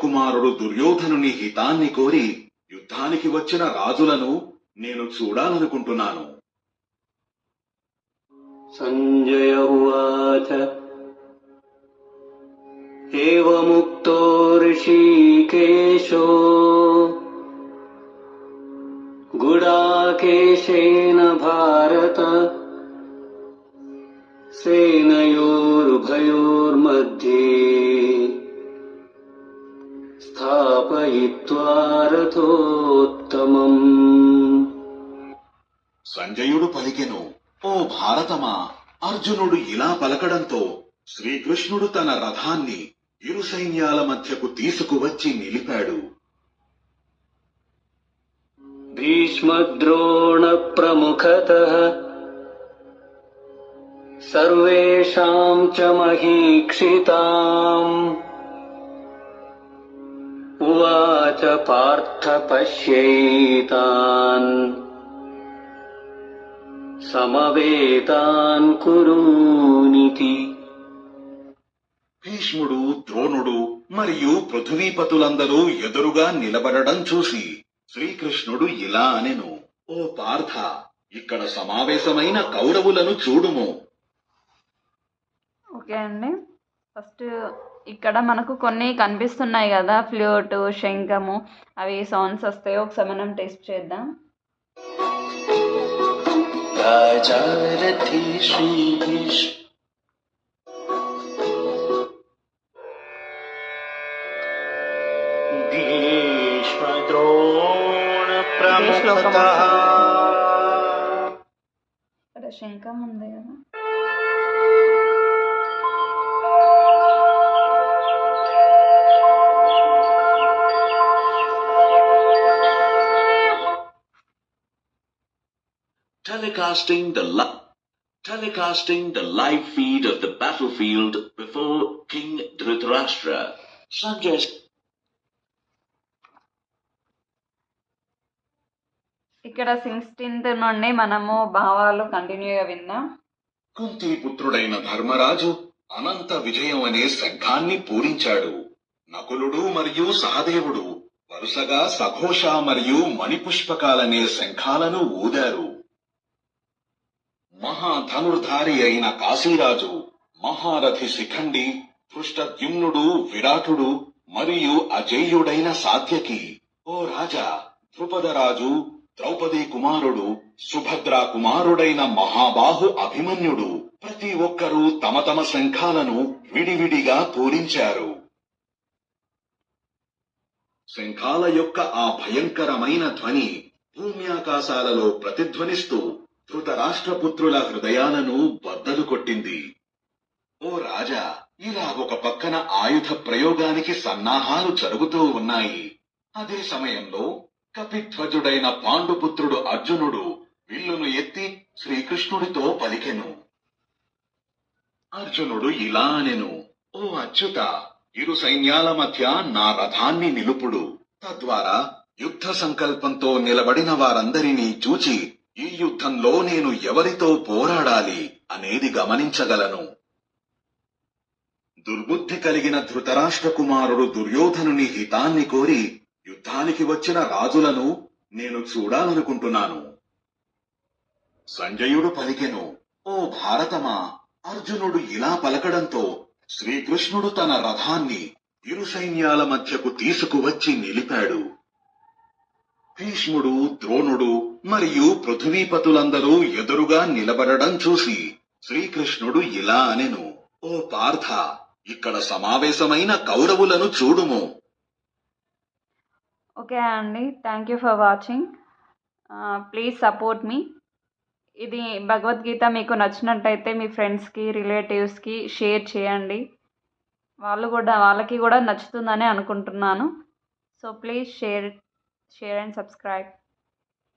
కుమారుడు దుర్యోధనుని హితాన్ని కోరి యుద్ధానికి వచ్చిన రాజులను నేను చూడాలనుకుంటున్నాను. సంజయ ఉవాచ ఏవముక్తో ఋషికేశో గుడాకేశేన భారత సేనయోరుభయోర్मध्ये స్థాపయిత్వా రథోత్తమం. సంజయుడు పలికెను, ఓ భారతమా, అర్జునుడు ఇలా పలకడంతో శ్రీకృష్ణుడు తన రథాన్ని ఇరు సైన్యాల మధ్యకు తీసుకువచ్చి నిలిపాడు. భీష్మద్రోణ ప్రముఖతః సర్వేషాం చ మహీక్షితాం ఉవాచ పార్థ పశ్యైతాన్ సమవేతాన్ కురూనితి. భీష్ముడు, ద్రోణుడు మరియు పృథ్వీపతులందరూ ఎదురుగా నిలబడడం చూసి శ్రీకృష్ణుడు ఇలా అనెను, ఓ పార్థ, ఇక్కడ సమావేశమైన కౌరవులను చూడుము. ఓకే అండి, ఫస్ట్ ఇక్కడ మనకు కొన్ని కనిపిస్తున్నాయి కదా, ఫ్లూట్, శంఖము, అవి సౌండ్స్ వస్తాయో ఒకసారి మనం టెస్ట్ చేద్దాం. రాజారథి శ్రీ భీష్మద్రోణ ప్రముఖతః. ఇక్కడ శంఖం ఉంది కదా. Telecasting the live feed of the battlefield before King Dhritarashtra. Sanjay. ఇక్కడ 16th నుండి మనము భావాలు కంటిన్యూగా విందాం. కుంతి పుత్రుడైన ధర్మరాజు అనంత విజయం అనే శంఖాన్ని పూరించాడు. నకులుడు మరియు సహదేవుడు వరుసగా సఘోష మరియు మణిపుష్పకాలనే శంఖాలను ఊదారు. మహాధనుర్ధారి అయిన కాశీరాజు, మహారథి శిఖండి, పృష్టద్యుమ్నుడు, విరాటుడు మరియు అజేయుడైన సాత్యకి, ఓ రాజా, ద్రుపదరాజు, ద్రౌపది కుమారుడు, సుభద్రా కుమారుడైన మహాబాహు అభిమన్యుడు ప్రతి ఒక్కరూ తమ తమ శంఖాలను విడివిడిగా పూరించారు. శంఖాల యొక్క ఆ భయంకరమైన ధ్వని భూమ్యాకాశాలలో ప్రతిధ్వనిస్తూ ధృతరాష్ట్రపుత్రుల హృదయాలను బద్దలు కొట్టింది. ఓ రాజా, ఇలా ఒక పక్కన ఆయుధ ప్రయోగానికి సన్నాహాలు జరుగుతూ ఉన్నాయి. అదే సమయంలో కపిధ్వజుడైన పాండుపుత్రుడు అర్జునుడు విల్లును ఎత్తి శ్రీకృష్ణుడితో పలికెను. అర్జునుడు ఇలా అనెను, ఓ అచ్యుత, ఇరు సైన్యాల మధ్య నా రథాన్ని నిలుపుడు. తద్వారా యుద్ధ సంకల్పంతో నిలబడిన వారందరినీ చూచి ఈ యుద్ధంలో నేను ఎవరితో పోరాడాలి అనేది గమనించగలను. దుర్బుద్ధి కలిగిన ధృతరాష్ట్ర కుమారుడు దుర్యోధనుని హితాన్ని కోరి యుద్ధానికి వచ్చిన రాజులను నేను చూడాలనుకుంటున్నాను. సంజయుడు పలికెను, ఓ భారతమా, అర్జునుడు ఇలా పలకడంతో శ్రీకృష్ణుడు తన రథాన్ని ఇరు సైన్యాల మధ్యకు తీసుకువచ్చి నిలిపాడు. భీష్ముడు, ద్రోణుడు మరియు పృథ్వీపతులందరూ ఎదురుగా నిలబడడం చూసి శ్రీకృష్ణుడు ఇలా అనెను, ఓ పార్థ, ఇక్కడ సమావేశమైన కౌరవులను చూడుము. ఓకే అండి, thank you for watching. Please support మీ. ఇది భగవద్గీత మీకు నచ్చినట్టయితే మీ ఫ్రెండ్స్కి, రిలేటివ్స్కి షేర్ చేయండి. వాళ్ళకి కూడా నచ్చుతుందని అనుకుంటున్నాను. So please share and subscribe.